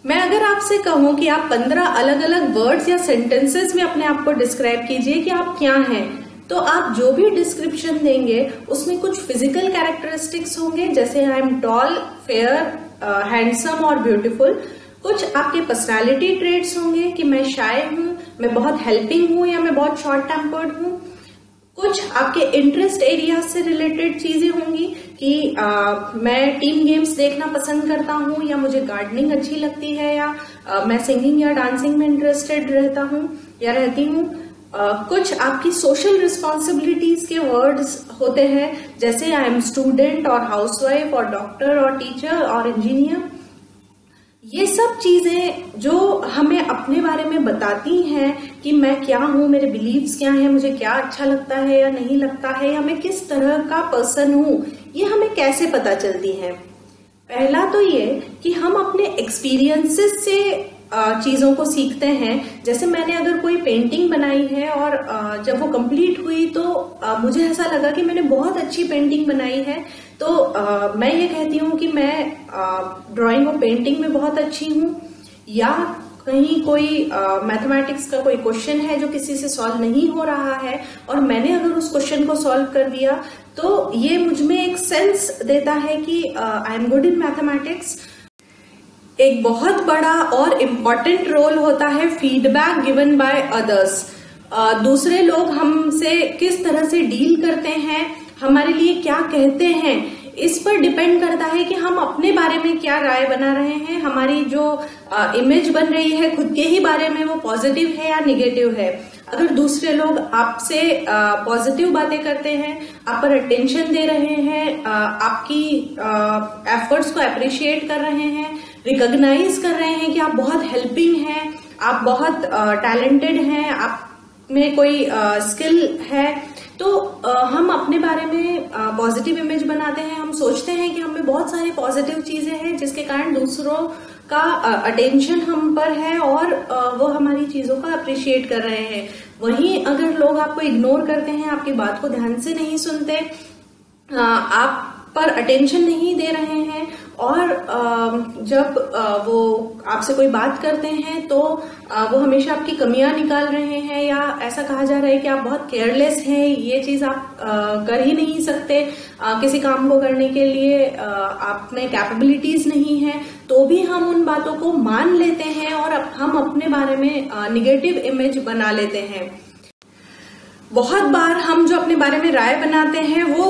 मैं अगर आपसे कहूं कि आप 15 अलग अलग वर्ड्स या सेंटेंसेस में अपने आप को डिस्क्राइब कीजिए कि आप क्या हैं, तो आप जो भी डिस्क्रिप्शन देंगे उसमें कुछ फिजिकल कैरेक्टरिस्टिक्स होंगे, जैसे I am tall, fair, handsome और ब्यूटीफुल। कुछ आपके पर्सनालिटी ट्रेट्स होंगे कि मैं शाय हूं, मैं बहुत हेल्पिंग हूं या मैं बहुत शॉर्ट टेम्पर्ड हूं। कुछ आपके इंटरेस्ट एरिया से रिलेटेड चीजें होंगी कि मैं टीम गेम्स देखना पसंद करता हूं, या मुझे गार्डनिंग अच्छी लगती है, या मैं सिंगिंग या डांसिंग में इंटरेस्टेड रहता हूं या रहती हूं। कुछ आपकी सोशल रिस्पॉन्सिबिलिटीज के वर्ड्स होते हैं, जैसे आई एम स्टूडेंट और हाउसवाइफ और डॉक्टर और टीचर और इंजीनियर। ये सब चीजें जो हमें अपने बारे में बताती हैं कि मैं क्या हूं, मेरे बिलीव्स क्या हैं, मुझे क्या अच्छा लगता है या नहीं लगता है, या मैं किस तरह का पर्सन हूं, ये हमें कैसे पता चलती हैं। पहला तो ये कि हम अपने एक्सपीरियंसेस से चीजों को सीखते हैं। जैसे मैंने अगर कोई पेंटिंग बनाई है और जब वो कंप्लीट हुई तो मुझे ऐसा लगा कि मैंने बहुत अच्छी पेंटिंग बनाई है, तो मैं ये कहती हूँ कि मैं ड्राइंग और पेंटिंग में बहुत अच्छी हूँ। या कहीं कोई मैथमेटिक्स का कोई क्वेश्चन है जो किसी से सॉल्व नहीं हो रहा है और मैंने अगर उस क्वेश्चन को सॉल्व कर दिया, तो ये मुझ में एक सेंस देता है कि I am good in mathematics. एक बहुत बड़ा और इम्पॉर्टेंट रोल होता है फीडबैक गिवन बाय अदर्स। दूसरे लोग हमसे किस तरह से डील करते हैं, हमारे लिए क्या कहते हैं, इस पर डिपेंड करता है कि हम अपने बारे में क्या राय बना रहे हैं। हमारी जो इमेज बन रही है खुद के ही बारे में, वो पॉजिटिव है या निगेटिव है। अगर दूसरे लोग आपसे पॉजिटिव बातें करते हैं, आप पर अटेंशन दे रहे हैं, आपकी एफर्ट्स को अप्रिशिएट कर रहे हैं, रिकॉग्नाइज कर रहे हैं कि आप बहुत हेल्पिंग हैं, आप बहुत टैलेंटेड हैं, आप में कोई स्किल है, तो हम अपने बारे में पॉजिटिव इमेज बनाते हैं। हम सोचते हैं कि हमें बहुत सारी पॉजिटिव चीजें हैं जिसके कारण दूसरों का अटेंशन हम पर है और वो हमारी चीजों का अप्रिशिएट कर रहे हैं। वहीं अगर लोग आपको इग्नोर करते हैं, आपकी बात को ध्यान से नहीं सुनते, आप पर अटेंशन नहीं दे रहे हैं, और जब वो आपसे कोई बात करते हैं तो वो हमेशा आपकी कमियां निकाल रहे हैं, या ऐसा कहा जा रहा है कि आप बहुत केयरलेस हैं, ये चीज आप कर ही नहीं सकते, किसी काम को करने के लिए आप में कैपेबिलिटीज नहीं है, तो भी हम उन बातों को मान लेते हैं और हम अपने बारे में निगेटिव इमेज बना लेते हैं। बहुत बार हम जो अपने बारे में राय बनाते हैं वो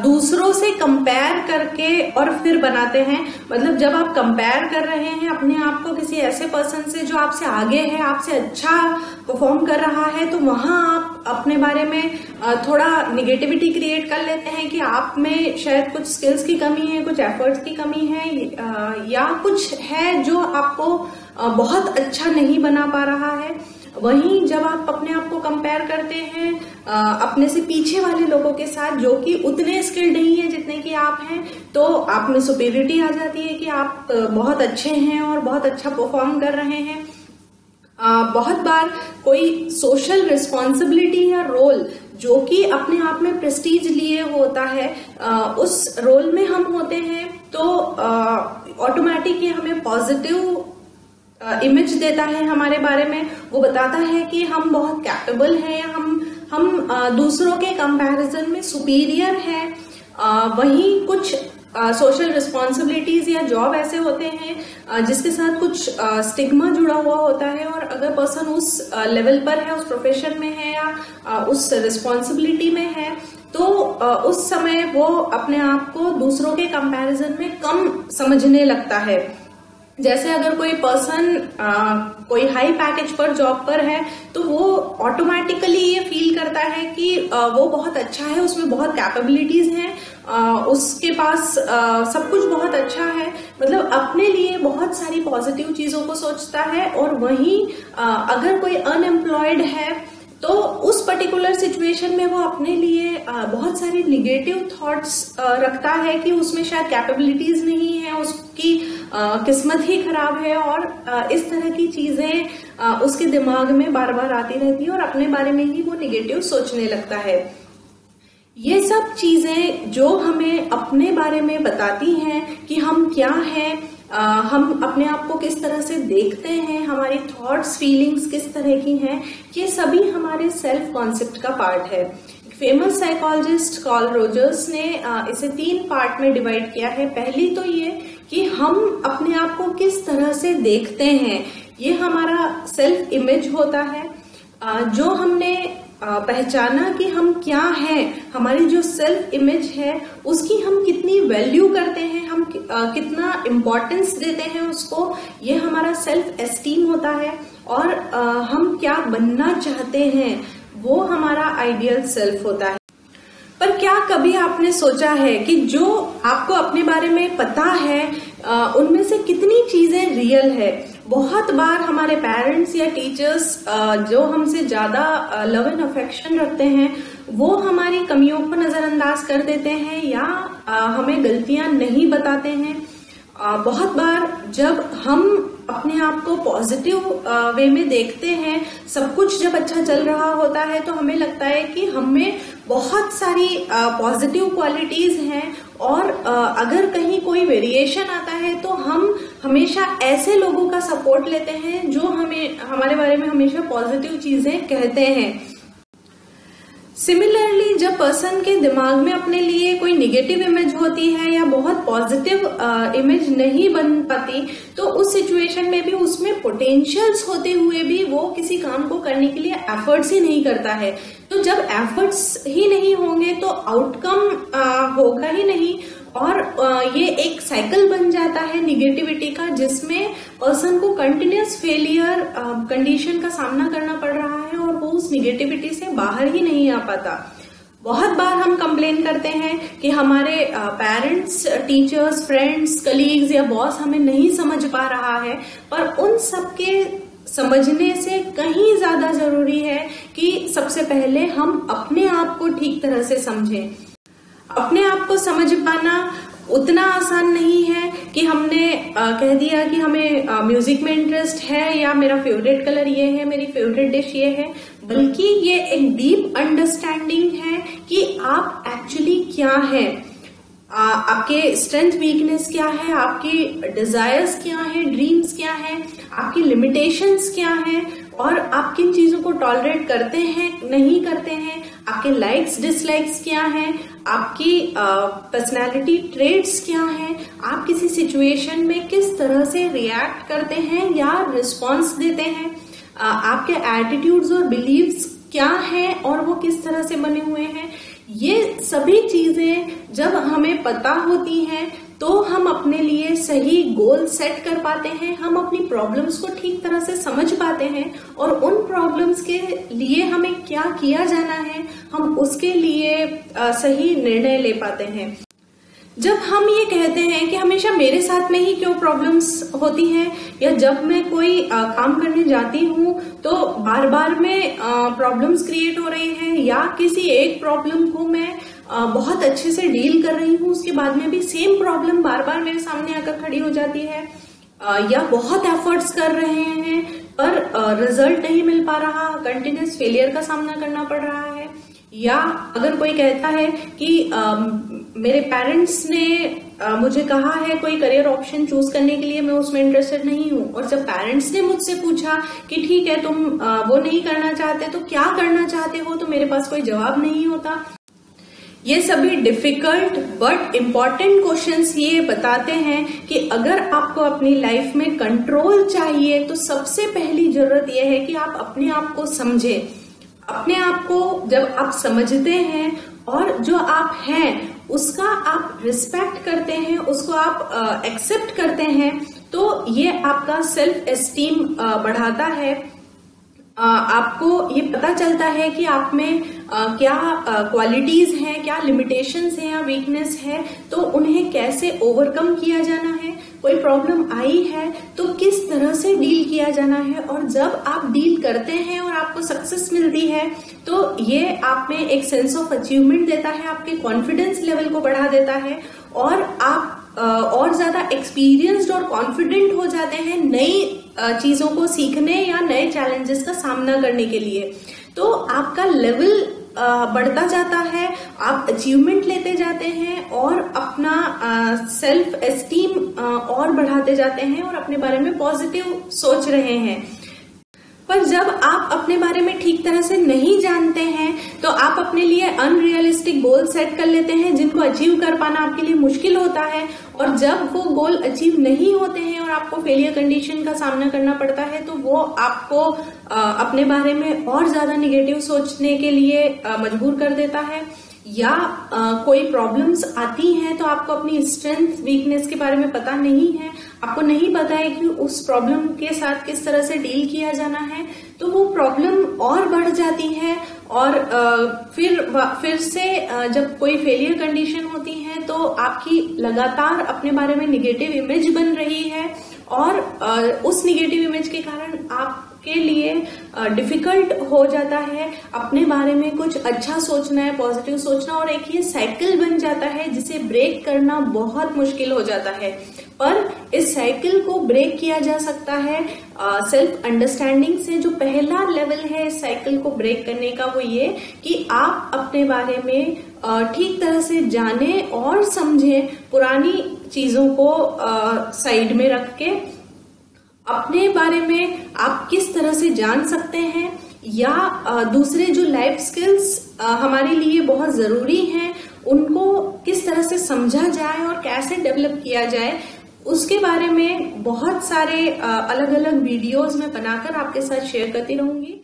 दूसरों से कंपेयर करके और फिर बनाते हैं। मतलब जब आप कंपेयर कर रहे हैं अपने आप को किसी ऐसे पर्सन से जो आपसे आगे है, आपसे अच्छा परफॉर्म कर रहा है, तो वहां आप अपने बारे में थोड़ा निगेटिविटी क्रिएट कर लेते हैं कि आप में शायद कुछ स्किल्स की कमी है, कुछ एफर्ट्स की कमी है, या कुछ है जो आपको बहुत अच्छा नहीं बना पा रहा है। वहीं जब आप अपने आप को कंपेयर करते हैं अपने से पीछे वाले लोगों के साथ जो कि उतने स्किल्ड नहीं है जितने कि आप हैं, तो आप में सुपीरियरिटी आ जाती है कि आप बहुत अच्छे हैं और बहुत अच्छा परफॉर्म कर रहे हैं। बहुत बार कोई सोशल रिस्पॉन्सिबिलिटी या रोल जो कि अपने आप में प्रेस्टीज लिए होता है, उस रोल में हम होते हैं, तो ऑटोमेटिकली हमें पॉजिटिव इमेज देता है हमारे बारे में। वो बताता है कि हम बहुत कैपेबल हैं, या हम दूसरों के कंपैरिजन में सुपीरियर हैं। वहीं कुछ सोशल रिस्पॉन्सिबिलिटीज या जॉब ऐसे होते हैं जिसके साथ कुछ स्टिग्मा जुड़ा हुआ होता है, और अगर पर्सन उस लेवल पर है, उस प्रोफेशन में है या उस रिस्पॉन्सिबिलिटी में है, तो उस समय वो अपने आप को दूसरों के कंपैरिजन में कम समझने लगता है। जैसे अगर कोई पर्सन कोई हाई पैकेज पर जॉब पर है, तो वो ऑटोमेटिकली ये फील करता है कि वो बहुत अच्छा है, उसमें बहुत कैपेबिलिटीज हैं, उसके पास सब कुछ बहुत अच्छा है, मतलब अपने लिए बहुत सारी पॉजिटिव चीजों को सोचता है। और वहीं अगर कोई अनएम्प्लॉयड है, तो उस पर्टिकुलर सिचुएशन में वो अपने लिए बहुत सारी निगेटिव थॉट्स रखता है कि उसमें शायद कैपेबिलिटीज नहीं है, उसकी किस्मत ही खराब है, और इस तरह की चीजें उसके दिमाग में बार बार आती रहती है और अपने बारे में ही वो निगेटिव सोचने लगता है। ये सब चीजें जो हमें अपने बारे में बताती हैं कि हम क्या हैं, हम अपने आप को किस तरह से देखते हैं, हमारी थॉट्स फीलिंग्स किस तरह की हैं, ये सभी हमारे सेल्फ कॉन्सेप्ट का पार्ट है। फेमस साइकोलॉजिस्ट कार्ल रोजर्स ने इसे 3 पार्ट में डिवाइड किया है। पहली तो ये कि हम अपने आप को किस तरह से देखते हैं, ये हमारा सेल्फ इमेज होता है। जो हमने पहचाना कि हम क्या हैं, हमारी जो सेल्फ इमेज है उसकी हम कितनी वैल्यू करते हैं, हम कितना इम्पोर्टेंस देते हैं उसको, ये हमारा सेल्फ एस्टीम होता है। और हम क्या बनना चाहते हैं, वो हमारा आइडियल सेल्फ होता है। पर क्या कभी आपने सोचा है कि जो आपको अपने बारे में पता है उनमें से कितनी चीजें रियल है? बहुत बार हमारे पेरेंट्स या टीचर्स जो हमसे ज्यादा लव एंड अफेक्शन रखते हैं वो हमारी कमियों को नजरअंदाज कर देते हैं या हमें गलतियां नहीं बताते हैं। बहुत बार जब हम अपने आप को पॉजिटिव वे में देखते हैं, सब कुछ जब अच्छा चल रहा होता है तो हमें लगता है कि हमें बहुत सारी पॉजिटिव क्वालिटीज हैं और अगर कहीं कोई वेरिएशन आता है तो हम हमेशा ऐसे लोगों का सपोर्ट लेते हैं जो हमारे बारे में हमेशा पॉजिटिव चीजें कहते हैं। सिमिलरली जब पर्सन के दिमाग में अपने लिए कोई निगेटिव इमेज होती है या बहुत पॉजिटिव इमेज नहीं बन पाती, तो उस सिचुएशन में भी उसमें पोटेंशियल्स होते हुए भी वो किसी काम को करने के लिए एफर्ट्स ही नहीं करता है। तो जब एफर्ट्स ही नहीं होंगे तो आउटकम होगा ही नहीं और ये एक साइकिल बन जाता है निगेटिविटी का, जिसमें पर्सन को कंटिन्यूअस फेलियर कंडीशन का सामना करना पड़ रहा है और वो उस निगेटिविटी से बाहर ही नहीं आ पाता। बहुत बार हम कंप्लेन करते हैं कि हमारे पेरेंट्स, टीचर्स, फ्रेंड्स, कलीग्स या बॉस हमें नहीं समझ पा रहा है, पर उन सबके समझने से कहीं ज्यादा जरूरी है कि सबसे पहले हम अपने आप को ठीक तरह से समझें। अपने आप को समझ पाना उतना आसान नहीं है कि हमने कह दिया कि हमें म्यूजिक में इंटरेस्ट है या मेरा फेवरेट कलर ये है, मेरी फेवरेट डिश ये है, बल्कि ये एक डीप अंडरस्टैंडिंग है कि आप एक्चुअली क्या है, आपके स्ट्रेंथ वीकनेस क्या है, आपकी डिजायर्स क्या है, ड्रीम्स क्या है, आपकी लिमिटेशंस क्या है और आप किन चीजों को टॉलरेट करते हैं, नहीं करते हैं, आपके लाइक्स डिसलाइक्स क्या हैं, आपकी पर्सनालिटी ट्रेट्स क्या हैं, आप किसी सिचुएशन में किस तरह से रिएक्ट करते हैं या रिस्पॉन्स देते हैं, आपके एटीट्यूड्स और बिलीव्स क्या हैं और वो किस तरह से बने हुए हैं। ये सभी चीजें जब हमें पता होती हैं तो हम अपने लिए सही गोल सेट कर पाते हैं, हम अपनी प्रॉब्लम्स को ठीक तरह से समझ पाते हैं और उन प्रॉब्लम्स के लिए हमें क्या किया जाना है, हम उसके लिए सही निर्णय ले पाते हैं। जब हम ये कहते हैं कि हमेशा मेरे साथ में ही क्यों प्रॉब्लम्स होती हैं, या जब मैं कोई काम करने जाती हूँ तो बार बार में प्रॉब्लम्स क्रिएट हो रही हैं, या किसी एक प्रॉब्लम को मैं बहुत अच्छे से डील कर रही हूँ, उसके बाद में भी सेम प्रॉब्लम बार बार मेरे सामने आकर खड़ी हो जाती है, या बहुत एफर्ट्स कर रहे हैं पर रिजल्ट नहीं मिल पा रहा, कंटिन्यूअस फेलियर का सामना करना पड़ रहा है, या अगर कोई कहता है कि मेरे पेरेंट्स ने मुझे कहा है कोई करियर ऑप्शन चूज करने के लिए, मैं उसमें इंटरेस्टेड नहीं हूँ, और जब पेरेंट्स ने मुझसे पूछा कि ठीक है तुम वो नहीं करना चाहते तो क्या करना चाहते हो, तो मेरे पास कोई जवाब नहीं होता। ये सभी डिफिकल्ट बट इम्पॉर्टेंट क्वेश्चंस ये बताते हैं कि अगर आपको अपनी लाइफ में कंट्रोल चाहिए तो सबसे पहली जरूरत यह है कि आप अपने आप को समझें। अपने आप को जब आप समझते हैं और जो आप हैं उसका आप रिस्पेक्ट करते हैं, उसको आप एक्सेप्ट करते हैं, तो ये आपका सेल्फ एस्टीम बढ़ाता है। आपको ये पता चलता है कि आप में क्या क्वालिटीज हैं, क्या लिमिटेशंस हैं या वीकनेस है, तो उन्हें कैसे ओवरकम किया जाना है। कोई प्रॉब्लम आई है तो किस तरह से डील किया जाना है, और जब आप डील करते हैं और आपको सक्सेस मिलती है तो ये आप में एक सेंस ऑफ अचीवमेंट देता है, आपके कॉन्फिडेंस लेवल को बढ़ा देता है और आप और ज्यादा एक्सपीरियंस्ड और कॉन्फिडेंट हो जाते हैं नई चीजों को सीखने या नए चैलेंजेस का सामना करने के लिए। तो आपका लेवल बढ़ता जाता है, आप अचीवमेंट लेते जाते हैं और अपना सेल्फ एस्टीम और बढ़ाते जाते हैं और अपने बारे में पॉजिटिव सोच रहे हैं। पर जब आप अपने बारे में ठीक तरह से नहीं जानते हैं तो आप अपने लिए अनरियलिस्टिक गोल सेट कर लेते हैं जिनको अचीव कर पाना आपके लिए मुश्किल होता है, और जब वो गोल अचीव नहीं होते हैं और आपको फेलियर कंडीशन का सामना करना पड़ता है तो वो आपको अपने बारे में और ज्यादा निगेटिव सोचने के लिए मजबूर कर देता है। या कोई प्रॉब्लम्स आती हैं तो आपको अपनी स्ट्रेंथ वीकनेस के बारे में पता नहीं है, आपको नहीं पता है कि उस प्रॉब्लम के साथ किस तरह से डील किया जाना है, तो वो प्रॉब्लम और बढ़ जाती है। और फिर से जब कोई फेलियर कंडीशन होती है तो आपकी लगातार अपने बारे में निगेटिव इमेज बन रही है, और उस निगेटिव इमेज के कारण आपके लिए डिफिकल्ट हो जाता है अपने बारे में कुछ अच्छा सोचना है, पॉजिटिव सोचना, और एक ये साइकिल बन जाता है जिसे ब्रेक करना बहुत मुश्किल हो जाता है। पर इस साइकिल को ब्रेक किया जा सकता है सेल्फ अंडरस्टैंडिंग से। जो पहला लेवल है इस साइकिल को ब्रेक करने का वो ये कि आप अपने बारे में ठीक तरह से जाने और समझें, पुरानी चीजों को साइड में रख के अपने बारे में आप किस तरह से जान सकते हैं, या दूसरे जो लाइफ स्किल्स हमारे लिए बहुत जरूरी हैं उनको किस तरह से समझा जाए और कैसे डेवलप किया जाए, उसके बारे में बहुत सारे अलग अलग वीडियोस में बनाकर आपके साथ शेयर करती रहूंगी।